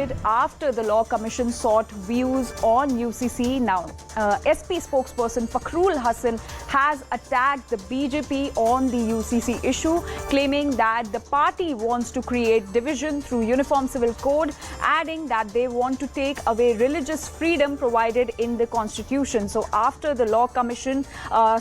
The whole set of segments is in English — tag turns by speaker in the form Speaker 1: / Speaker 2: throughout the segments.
Speaker 1: erupted after the Law Commission sought views on UCC. Now, SP spokesperson Fakrul Hassan has attacked the BJP on the UCC issue, claiming that the party wants to create division through Uniform Civil Code, adding that they want to take away religious freedom provided in the Constitution. So after the Law Commission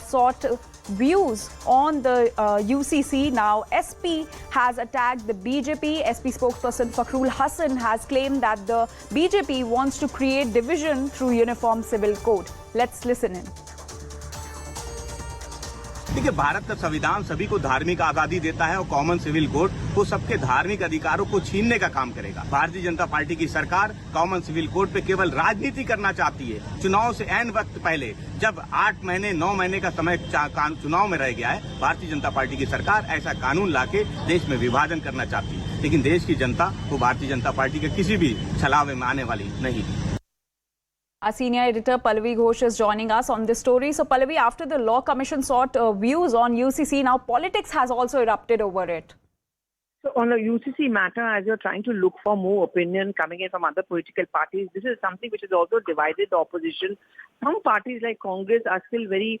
Speaker 1: sought views on the UCC, now SP has attacked the BJP. SP spokesperson Fakrul Hassan has claimed that the BJP wants to create division through Uniform Civil Code. Let's listen in.
Speaker 2: देखिए, भारत का संविधान सभी को धार्मिक आजादी देता है और कॉमन सिविल कोड वो सबके धार्मिक अधिकारों को छीनने का काम करेगा। भारतीय जनता पार्टी की सरकार कॉमन सिविल कोड पे केवल राजनीति करना चाहती है। चुनाव से ऐन वक्त पहले, जब 8 महीने 9 महीने का समय चुनाव में रह गया है, भारतीय जनता पार्टी की सरकार ऐसा कानून लाके देश में विभाजन करना चाहती है। लेकिन देश की जनता वो भारतीय जनता पार्टी के किसी भी छलावे में आने वाली नहीं।
Speaker 1: Our senior editor Pallavi Ghosh is joining us on this story. So Pallavi, after the Law Commission sought views on UCC, now politics has also erupted over it.
Speaker 3: So on the UCC matter, as you're trying to look for more opinion coming in from other political parties, this is something which has also divided the opposition. Some parties like Congress are still very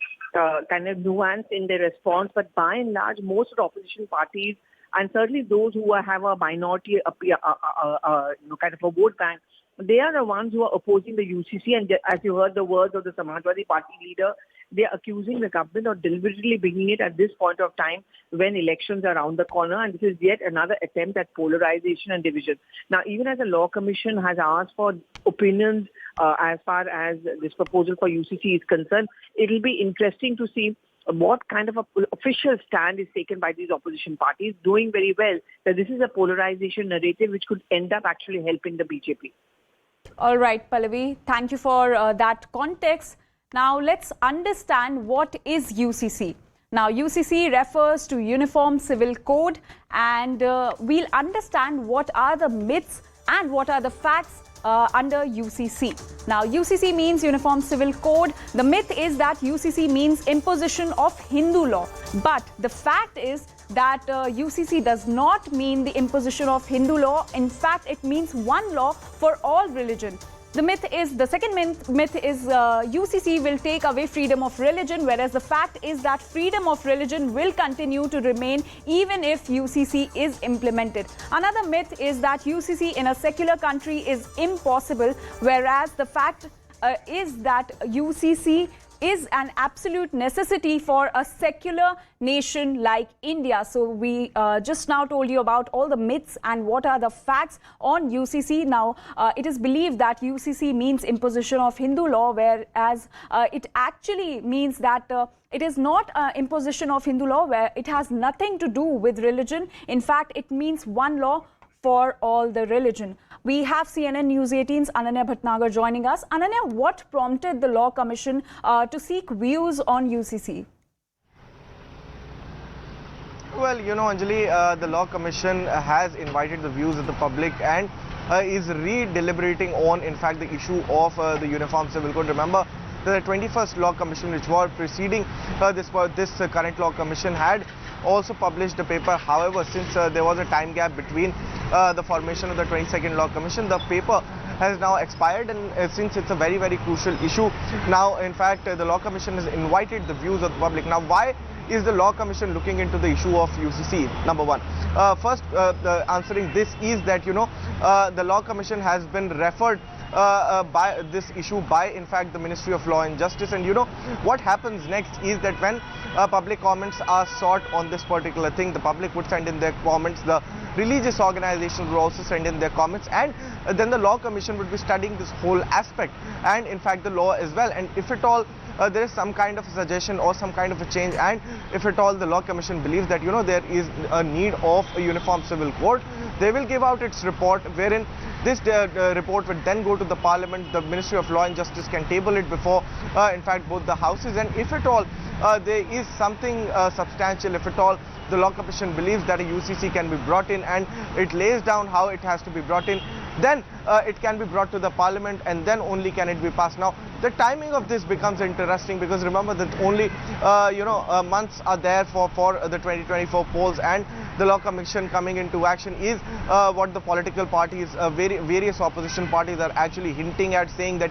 Speaker 3: kind of nuanced in their response, but by and large, most of the opposition parties, and certainly those who have a minority, kind of a vote bank, they are the ones who are opposing the UCC. And as you heard the words of the Samajwadi Party leader, they are accusing the government of deliberately bringing it at this point of time when elections are around the corner. And this is yet another attempt at polarization and division. Now, even as the Law Commission has asked for opinions as far as this proposal for UCC is concerned, it will be interesting to see what kind of a official stand is taken by these opposition parties, doing very well that this is a polarization narrative which could end up actually helping the BJP.
Speaker 1: All right, Pallavi, thank you for that context. Now, let's understand what is UCC. Now, UCC refers to Uniform Civil Code, and we'll understand what are the myths and what are the facts under UCC. Now, UCC means Uniform Civil Code. The myth is that UCC means imposition of Hindu law. But the fact is that UCC does not mean the imposition of Hindu law. In fact, it means one law for all religion. The second myth is UCC will take away freedom of religion, whereas the fact is that freedom of religion will continue to remain even if UCC is implemented. Another myth is that UCC in a secular country is impossible, whereas the fact is that UCC is an absolute necessity for a secular nation like India. So we just now told you about all the myths and what are the facts on UCC. Now, it is believed that UCC means imposition of Hindu law, whereas it actually means that it is not imposition of Hindu law, where it has nothing to do with religion. In fact, it means one law for all the religion. We have CNN News 18's Ananya Bhatnagar joining us. Ananya, what prompted the Law Commission to seek views on UCC?
Speaker 4: Well, you know, Anjali, the Law Commission has invited the views of the public and is re-deliberating on, in fact, the issue of the Uniform Civil Code. Remember, the 21st Law Commission, which was preceding this current Law Commission, had also published a paper. However, since there was a time gap between the formation of the 22nd Law Commission, the paper has now expired, and since it's a very, very crucial issue, now in fact the Law Commission has invited the views of the public. Now, why is the Law Commission looking into the issue of UCC? Number one. First, answering this is that, you know, the Law Commission has been referred by this issue by, in fact, the Ministry of Law and Justice. And you know what happens next is that when public comments are sought on this particular thing, the public would send in their comments, the religious organizations would also send in their comments, and then the Law Commission would be studying this whole aspect and, in fact, the law as well. And if at all there is some kind of a suggestion or some kind of a change, and if at all the Law Commission believes that, you know, there is a need of a Uniform Civil Code, they will give out its report, wherein this report would then go to the Parliament. The Ministry of Law and Justice can table it before, in fact, both the houses. And if at all there is something substantial, if at all the Law Commission believes that a UCC can be brought in and it lays down how it has to be brought in, then it can be brought to the parliament, and then only can it be passed. Now, the timing of this becomes interesting because remember that only months are there for the 2024 polls, and the law commission coming into action is what the political parties, various opposition parties are actually hinting at, saying that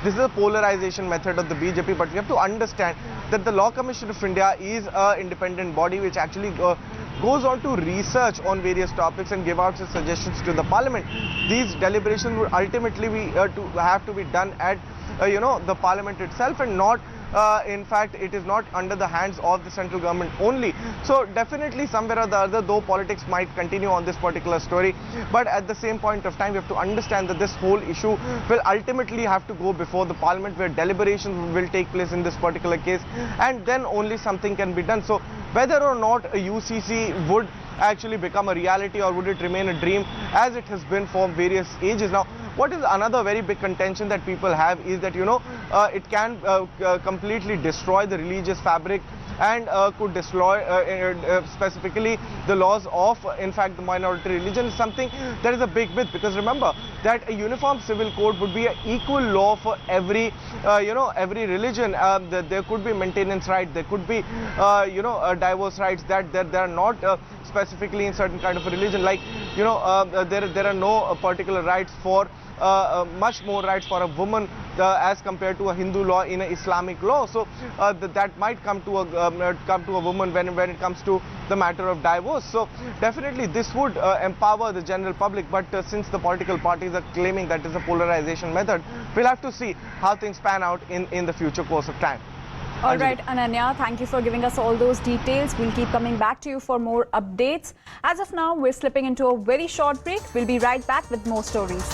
Speaker 4: this is a polarization method of the BJP. But we have to understand that the Law Commission of India is an independent body which actually goes on to research on various topics and give out its suggestions to the parliament. These deliberations would ultimately be have to be done at the parliament itself, and not in fact it is not under the hands of the central government only. So definitely somewhere or the other, though politics might continue on this particular story, but at the same point of time we have to understand that this whole issue will ultimately have to go before the parliament, where deliberations will take place in this particular case, and then only something can be done. So whether or not a UCC would actually become a reality, or would it remain a dream as it has been for various ages now. What is another very big contention that people have is that it can completely destroy the religious fabric, and could destroy specifically the laws of, in fact, the minority religion. Is something that is a big myth, because remember that a uniform civil code would be an equal law for every every religion. There could be maintenance rights, there could be divorce rights that are not specifically in certain kind of a religion, like there are no particular rights for much more rights for a woman as compared to a Hindu law in an Islamic law. So that might come to a woman when it comes to the matter of divorce. So definitely this would empower the general public, but since the political parties are claiming that is a polarization method, we'll have to see how things pan out in the future course of time.
Speaker 1: All right, Ananya, thank you for giving us all those details. We'll keep coming back to you for more updates. As of now, we're slipping into a very short break. We'll be right back with more stories.